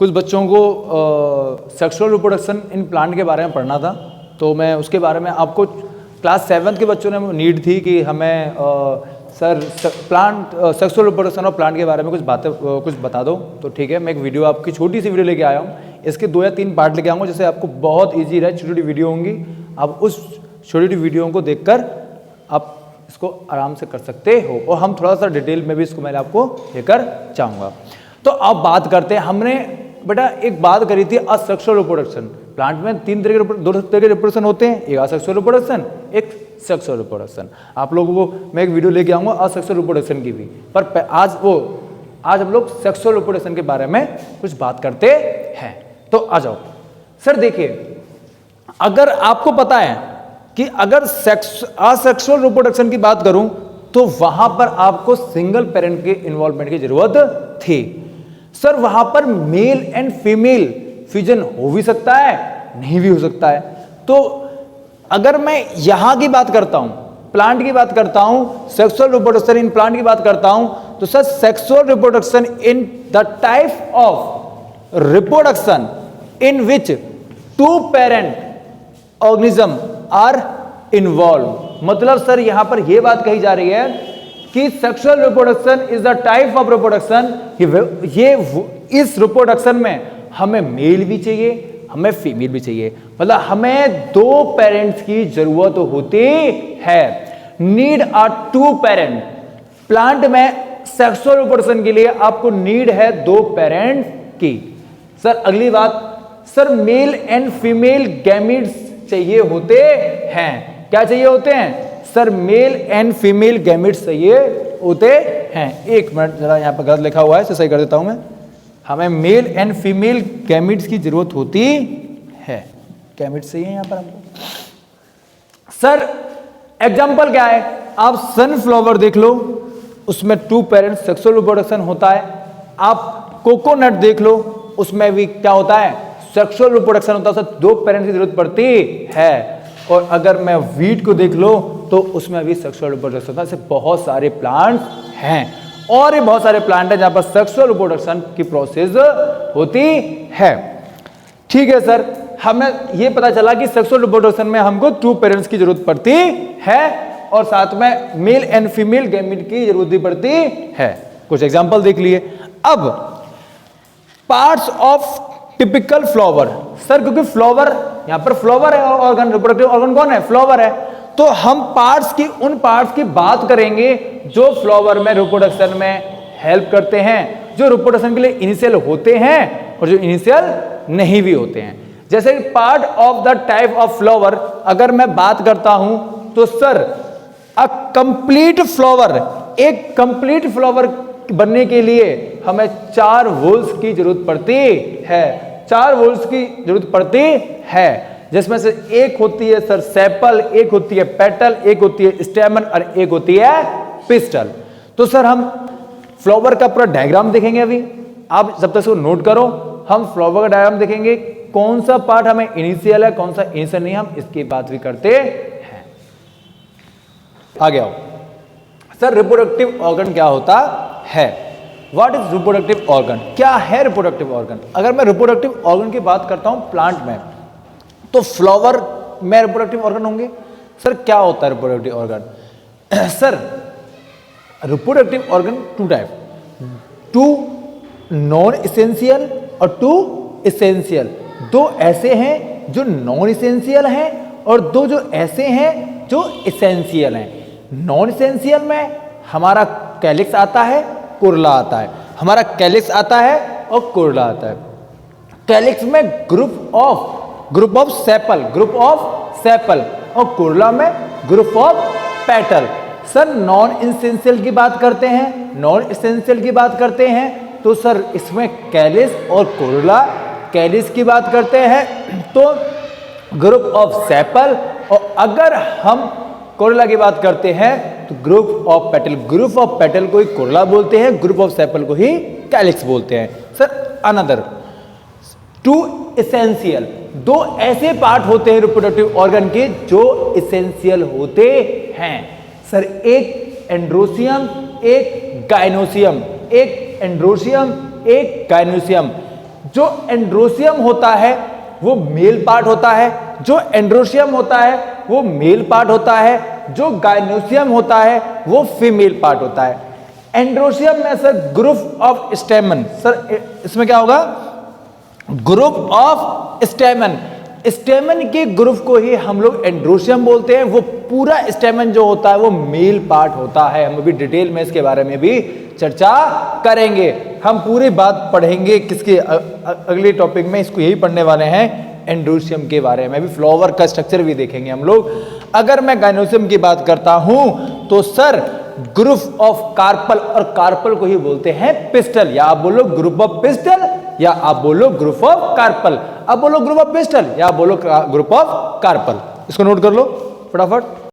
कुछ बच्चों को सेक्सुअल रिप्रोडक्शन इन प्लांट के बारे में पढ़ना था, तो मैं उसके बारे में आपको क्लास 7 के बच्चों ने नीड थी कि हमें सर प्लांट सेक्सुअल रिप्रोडक्शन और प्लांट के बारे में कुछ बता दो। तो ठीक है, मैं एक वीडियो आपकी छोटी सी वीडियो लेके आया हूँ। इसके 2 या 3 पार्ट लेके आऊँगा, जिससे आपको बहुत ईजी रहे। छोटी छोटी वीडियो होंगी, आप उस छोटी छोटी वीडियो को देखकर आप इसको आराम से कर सकते हो, और हम थोड़ा सा डिटेल में भी इसको मैं आपको लेकर जाऊँगा। तो अब बात करते हैं, हमने बेटा एक बात करी थी असेक्सुअल रिप्रोडक्शन। प्लांट में 2 तरह के रिप्रोडक्शन होते हैं, एक असेक्सुअल रिप्रोडक्शन, एक सेक्सुअल रिप्रोडक्शन। आप लोगों को मैं एक वीडियो लेके आऊँगा असेक्सुअल रिप्रोडक्शन की भी, पर आज हम लोग सेक्सुअल रिप्रोडक्शन के बारे में कुछ बात करते हैं। तो आ जाओ सर। देखिए, अगर आपको पता है कि अगर असेक्सुअल रिप्रोडक्शन की बात करूं तो वहां पर आपको सिंगल पेरेंट के इन्वॉल्वमेंट की जरूरत थी। सर वहां पर मेल एंड फीमेल फ्यूजन हो भी सकता है, नहीं भी हो सकता है। तो अगर मैं यहां की बात करता हूं, प्लांट की बात करता हूं, सेक्सुअल रिप्रोडक्शन इन प्लांट की बात करता हूं, तो sir sexual reproduction in the type of reproduction in which 2 parent organism are involve. मतलब सर यहां पर यह बात कही जा रही है कि sexual reproduction is the type of reproduction, ये इस रिप्रोडक्शन में हमें मेल भी चाहिए, हमें फीमेल भी चाहिए। मतलब हमें 2 पेरेंट्स की जरूरत होती है। Need are 2 parent. प्लांट में सेक्सुअल रिप्रोडक्शन के लिए आपको नीड है 2 पेरेंट्स की। सर अगली बात, sir male and female gametes चाहिए होते हैं। क्या चाहिए होते हैं? Sir male and female gametes चाहिए होते हैं। 1 मिनट, जरा यहां पर गलत लिखा हुआ है, इसे सही कर देता हूं मैं। हमें मेल एंड फीमेल गैमीट्स की जरूरत होती है। गैमीट्स चाहिए यहां पर हमको। सर एग्जांपल क्या है? आप सनफ्लावर देख लो, उसमें 2 पेरेंट सेक्सुअल रिप्रोडक्शन होता है। आप कोकोनट देख लो, उसमें भी क्या होता है? सेक्सुअल रिप्रोडक्शन होता है। सर 2 पेरेंट्स की जरूरत पड़ती है। और अगर मैं वीट को देख लो तो उसमें भी सेक्सुअल रिप्रोडक्शन होता है। ऐसे बहुत सारे प्लांट्स हैं, और ये बहुत सारे प्लांट हैं जहां पर सेक्सुअल रिप्रोडक्शन की प्रोसेस होती है। ठीक है सर, हमें यह पता चला कि सेक्सुअल रिप्रोडक्शन में हमको 2 पेरेंट्स की जरूरत पड़ती है, और साथ में मेल एंड फीमेल गैमीट की जरूरत भी पड़ती है। कुछ एग्जांपल देख लिए। अब parts of typical flower. Sir क्योंकि फ्लावर, यहां पर फ्लावर है ऑर्गन, रिप्रोडक्टिव ऑर्गन कौन है? फ्लावर है। तो हम उन पार्ट्स की बात करेंगे जो फ्लावर में रिप्रोडक्शन में हेल्प करते हैं, जो रिप्रोडक्शन के लिए इनिशियल होते हैं और जो इनिशियल नहीं भी होते हैं। जैसे part of the type of flower अगर मैं बात करता हूं तो सर अ कंप्लीट फ्लावर, एक कंप्लीट फ्लावर बनने के लिए हमें 4 वोल्स की जरूरत पड़ती है। 4 वोल्स की जरूरत पड़ती है, जिसमें से एक होती है सर सेपल, एक होती है पेटल, एक होती है स्टेमन और एक होती है पिस्टल। तो सर हम फ्लावर का पूरा डायग्राम देखेंगे अभी। आप जब तक इसको नोट करो, हम फ्लावर का डायग्राम देखेंगे। कौन सा पार्ट हमें इनिशियल है, कौन सा इनिशियल नहीं, हम इसकी बात भी करते हैं। आगे आओ सर, रिप्रोडक्टिव ऑर्गन क्या होता है? What is reproductive organ? क्या है रिप्रोडक्टिव ऑर्गन? अगर मैं रिप्रोडक्टिव ऑर्गन की बात करता हूं प्लांट में, तो फ्लावर में रिप्रोडक्टिव ऑर्गन होंगे। सर क्या होता है reproductive organ? Sir reproductive organ 2 type, 2 non essential और 2 इसेंशियल। 2 ऐसे हैं जो नॉन इसेंशियल हैं और 2 जो ऐसे हैं जो इसेंशियल हैं। नॉन इसेंशियल में हमारा कैलिक्स आता है, कोरला आता है। हमारा कैलिक्स आता है और कोरला आता है। कैलिक्स में ग्रुप ऑफ सेपल और कोरला में group of petal. Sir non essential की बात करते हैं, नॉन इसेंशियल की बात करते हैं तो सर इसमें कैलिस और कोरला। कैलिस की बात करते हैं तो ग्रुप ऑफ सेपल, और अगर हम कोरला की बात करते हैं तो group of petal. Group of petal को ही कोरला बोलते हैं, ग्रुप ऑफ सेपल को ही कैलिक्स बोलते हैं। सर अनदर 2 इसेंशियल, 2 ऐसे पार्ट होते हैं रिप्रोडक्टिव ऑर्गन के जो इसेंशियल होते हैं। सर एक एंड्रोसियम, एक गायनोसियम, एक एंड्रोसियम, एक गायनोसियम। जो एंड्रोसियम होता है वो मेल पार्ट होता है, जो एंड्रोसियम होता है वो मेल पार्ट होता है, जो गायनोसियम होता है वो फीमेल पार्ट होता है। एंड्रोसियम में सर ग्रुप ऑफ स्टेमन, सर इसमें क्या होगा, ग्रुप ऑफ स्टेमन, स्टेमन के ग्रुप को ही हम लोग एंड्रोसियम बोलते हैं। वो पूरा स्टेमन जो होता है वो मेल पार्ट होता है। हम अभी डिटेल में इसके बारे में भी चर्चा करेंगे, हम पूरी बात पढ़ेंगे किसके अगले टॉपिक में, इसको यही पढ़ने वाले हैं एंड्रोसियम के बारे में। अभी फ्लावर का स्ट्रक्चर भी देखेंगे हम लोग। अगर मैं गायनोसियम की बात करता हूं तो सर ग्रुप ऑफ कार्पल, और कार्पल को ही बोलते हैं पिस्टल, या आप बोलो ग्रुप ऑफ पिस्टल या आप बोलो ग्रुप ऑफ कार्पल। अब बोलो ग्रुप ऑफ पिस्टल या बोलो ग्रुप ऑफ कार्पल, इसको नोट कर लो फटाफट।